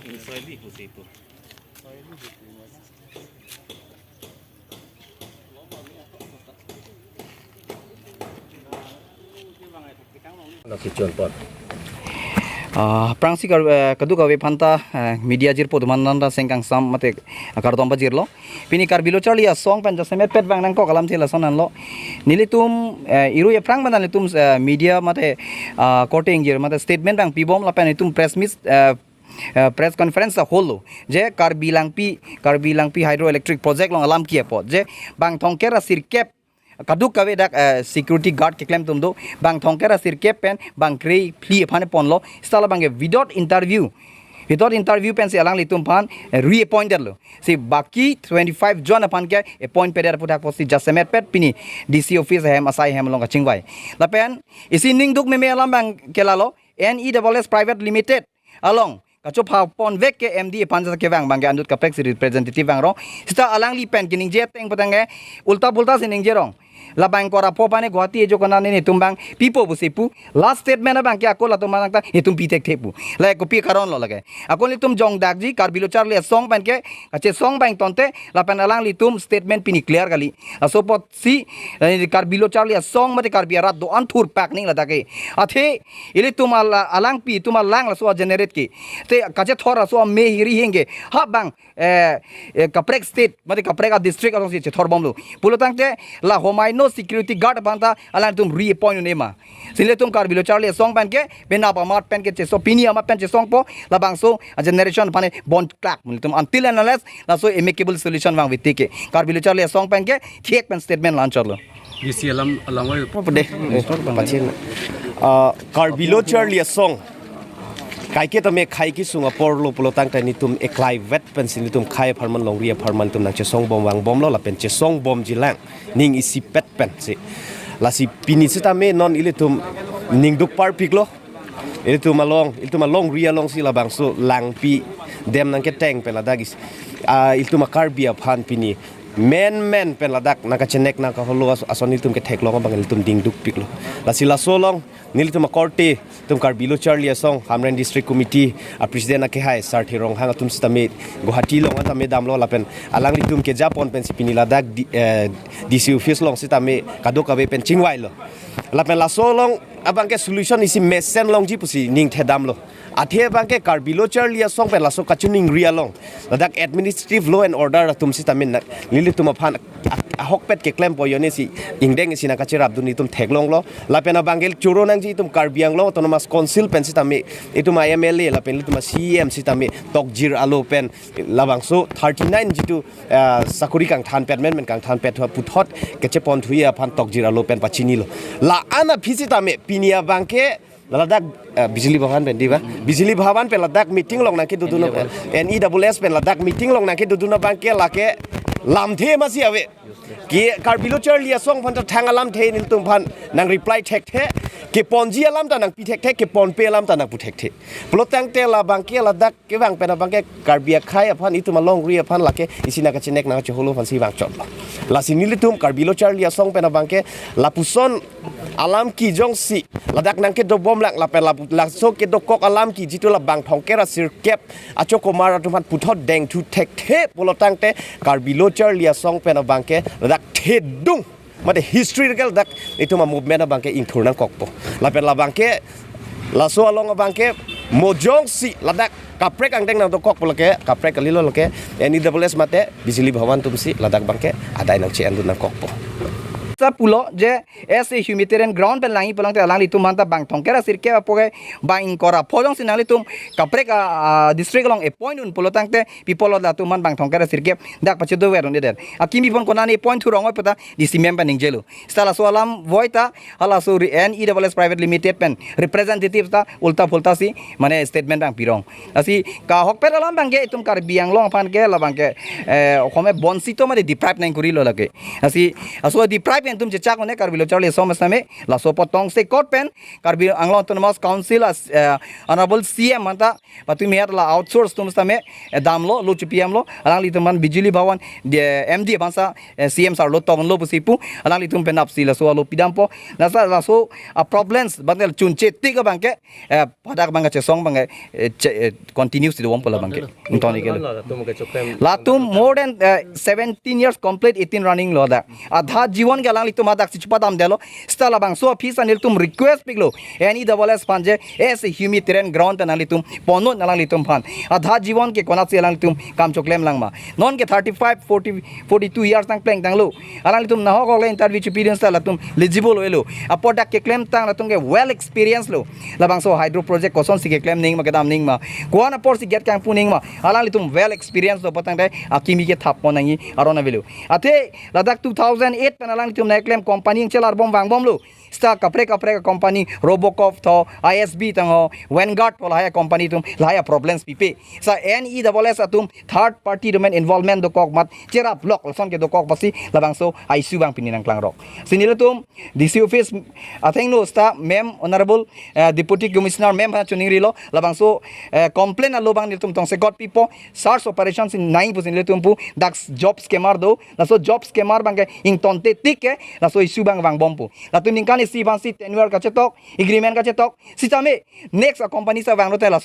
Soili husipo. Nakichuan pot. Prangsi kadu kawe phanta media jir podumananda sengkang sam mate kartomba jirlo pini karbilo charli a song pan jasemet pet bang nang ko kalam thila sonan lo nilitum iru ye prang madan litum media mate courting jir mate statement bang pibom la pen itum press miss press conference a holo je karbilangpi hydroelectric project long alam kia pot je bang thongkera sirkep kaduk kawe dak security guard ke claim tum do bang thongkera sirkep pen bang krei pli phane ponlo stala bang without interview pen se alang litum phan reappointed lo si baki 25 jon apan ke appoint peder pudak posti jasemet pet pini DC office hem asai hem long chingwai la pen isining duk me alam bang kelalo NEWS private limited along kacho pha pon vek ke MD panja ke bang bang andut kapek representative bang ro sta alang li pen kining je teng patange ulta bulta sining je rong la bang kora po pane guati jo kana ne tumbang pipo busipu last statement bang ke akola tum bang ta etum pitek thepu la ko pi karon lo lage akoli tum jong dakji karbilo charle song ban ke ache song bang tonte la pen alang li tum statement pini clear gali asopot si karbilo charle song mate karbia rat do anthur pak ning la dake athe ile tum alang pi tum alang la so generate ki te kache thora so me hiri henge ha bang kaprek state mate kaprek district along si thor bomlo pulotang te la homai no security guard banta alan tum reappoint nema sile tum karbilo charle song ban ke bena pa mat pen ke che so pinia ma pen che song po la bang so a generation pane bond clack tum until and unless la so amicable solution wang witike karbilo charle song pen ke thiek pen statement lan charlo isi alam alangoi pode pachin karbilo charle song kai ke tame khai ki sunga porlo pulotang tani tum eklai vet pensin tum khai pharman longria pharman tum nang che song bom wang bom lo la pen che song bom jilang ning isi pet pen si la si pini sita me non ile tum ning duk par piklo ile tum along ria long si la bang so lang pi dem nang ke teng pen la dagis il tum karbia phan pini men pen ladak naka chenek naka holo asoni tum ke thek long bang tum ding duk piklo la si la so long nil tum korte tum karbilo charli song hamren district committee a president ke hai sarthi rong hanga tum stame guhati long ata me damlo lapen alang li tum ke japon pen sipini ladak DC office long sitame kadok ave pen chingwai lo lapen la so long abang ke solution isi mesen long ji pusi ning thedam lo athe bang ke karbilo charli song pen la so kachuning ria long ladak administrative law and order tum sitame lili tum aphan ahok pet ke claim poyone si ingdeng sina kachirap duni tum theklong lo lapena bangel churo nang ji tum karbiang lo autonomous council pen sitame ituma MLA lapen ituma CM sitame tokjir alo pen labangso 39 jitu sakuri kang than pet men kang than pet puthot keche pon thuia phan tokjir alo pen pachini lo la ana phisitame pinia bangke ladak bijli bhavan pen diba bijli bhavan pe ladak meeting long nake duduna NEWS pen ladak meeting long nake duduna bangke lake lamthe masi ave ki karbilo charli song phan thang alam the nin tum phan nang reply thek the ke ponji alam ta nang pi thek the ke pon pe alam ta nang pu thek the plotang te la bangke la dak ke bang pen bangke karbia khai aphan ituma long ri aphan lake isina ka chenek na chholo phan si bang chot la sinili tum karbilo charli song pen bangke la puson alam ki jong si ladak nang ke do bom lak la pen la so ke do kok alam ki jitu la bang thongkera sir kep achokamar tum phan puthot deng thu thek the plotang te karbilo charli song pen bangke ladak thedung mate historical dak itu ma movement bangke ingthurna kokpo lapen la bangke la so along bangke mojong si ladak kaprek ang deng nang to kok polake kaprek kalilo lake NEWS mate bijli bhavan tumsi ladak bangke adai nang che andu nang kokpo sa pulo je KSA humanitarian ground pen langi pulang te alang litum manta bang thongkera sirke apoge bang kora phojong sinali tum kaprek district long appoint un pulo tangte people la tum man bang thongkera sirke dak pache do weron der akimi pon konani point thu rongoi pata DC member ning jelu stala so alam voita hala so NEWS private limited pen representative ta ulta fulta si mane statement bang pirong asi ka hokper alam bangge tum kar biang long pan ke la bangke khome bonsi to mane deprive nang kuri lo lage asi aso deprive pen tum chak one karbilo charli som same la so potong se court pen karbi anglo autonomous council as honorable CM manta patumi hat la outsource tum same damlo lo chpm lo alang li tuman bijili bhawan MD bangsa CM sar lo tong lo pusipu alang li tum pen apsi la so lo pidampo nasa la so problems bangal chunche tiga bangke padak banga che song banga continues to wom pola bangke intoni ke la tum more than 17 years complete 18 running lo da adha जीवन के लांग तुम आदाक सिचपा दाम देलो स्टाला बांग सो fees Anil तुम request Piglo any double S पांजे ऐसे ह्यूमी terrain ground नाली तुम पोनो नाली तुम फान आधा जीवन के कोना से लांग तुम काम चोकलेम लांग मा नॉन के 35 40 42 इयर्स तक प्लेंग तंगलो अलांग तुम नहो को इंटरव्यू एक्सपीरियंस ला तुम एलिजिबल वेलो अपोडा के क्लेम तंग तुम के वेल एक्सपीरियंस लो लबांग सो हाइड्रो प्रोजेक्ट कोसन सी के क्लेम निंग मा के दाम निंग मा कोना पोर सी गेट कैंप पुनिंग मा अलांग तुम वेल एक्सपीरियंस लो पतंग दे अकीमी के थापो नंगी अरोना वेलो अथे लदाख 2008 पेनालांग तुम ने क्लेम कंपनी चलार बम वांग बम लो स्टा कपरे का कंपनी रोबोकॉप थो ISB तंगो वेनगार्ड पोला है कंपनी तुम लाया प्रॉब्लम्स पीपे सा NESS तुम थर्ड पार्टी डोमेन इन्वॉल्वमेंट दो कॉक मत चेरा ब्लॉक लसन के दो कॉक बसी लबांग सो आईसीयू बांग पिनी नंगलांग रो सिनिले तुम डीसी ऑफिस अथेंग नो स्टा ma'am honourable deputy commissioner ma'am हा चुनिंग रिलो लबांग सो कंप्लेन लो बांग तुम तंग से गॉट पीपो सार्स ऑपरेशंस इन 9 पुसिन तुम पु दक्स जॉब स्कैमर दो लसो जॉब स्कैमर बांग इन तोंते टिक के लसो इश्यू बांग वांग बम पु ला तुम निकानी सी बांसी टेन्योर का चेतक एग्रीमेंट का चेतक सिचामे नेक्स्ट कंपनी से वांग रो तेला